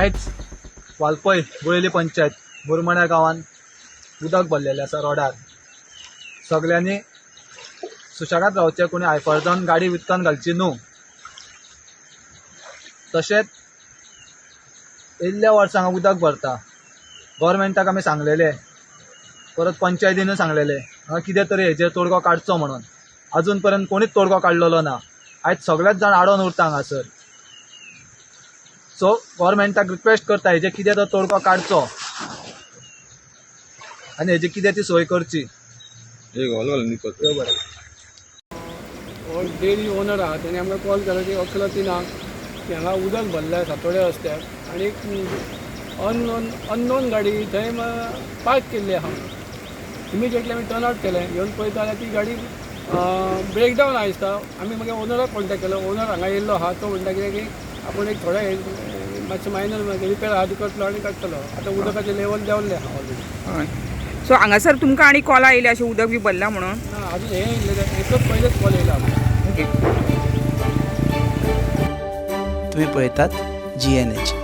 आयज वालपय गोयली पंचायत मुरमण्या गांवांत उदक भरलेलें आसा रोडार. सगळ्यांनी सुशेगाद रावचें, कोणी आयफर्जान गाडी उदकान घालची न्हू. तशेंच येयल्ल्या वर्सां उदक भरता. गव्हर्मेंटाक आमी सांगलेले, परत पंचायतीनूय सांगलेले कितें तरी हेजेर तोडगो काडचो म्हणून. अजून पर्यंत कोणीच तोडगो काडलेलो ना. आयज सगळेच जाण आडोन उरता हांगासर. सो गव्हर्मेंटाक रिक्वेस्ट करता हेजे कितें तो तोडगो काडचो आनी हेजी कितें ती सोय करची. डेरी ओनर आहा तेणे आमकां कॉल केलो की अकरा तिनांक की हांगा उदक भरल्या सातोड्या रस्त्यार आनी एक अननोन गाडी थंय पार्क केल्ली आहा. इमिजिएटली आमी टर्न आवट केलें. येवन पळयता जाल्यार ती गाडी ब्रेकडावन आहा दिसता. आमी मागीर ओनराक कॉन्टेक्ट केलो. ओनर हांगा येयल्लो आहा. तो म्हणटा कितें की आपूण एक थोडे मातशें मायनर रिपेर आहा ती करतलो आनी काडटलो. आतां उदकाचें लेवल देंवल्लें आहा ऑलरेडी. सो हांगासर तुमकां आनी कॉल आयले अशें उदक बी भरला म्हणून? ना अजून हें एकच पयलेच कॉल येयला आमकां. ओके. तुम्ही पळयतात GNH.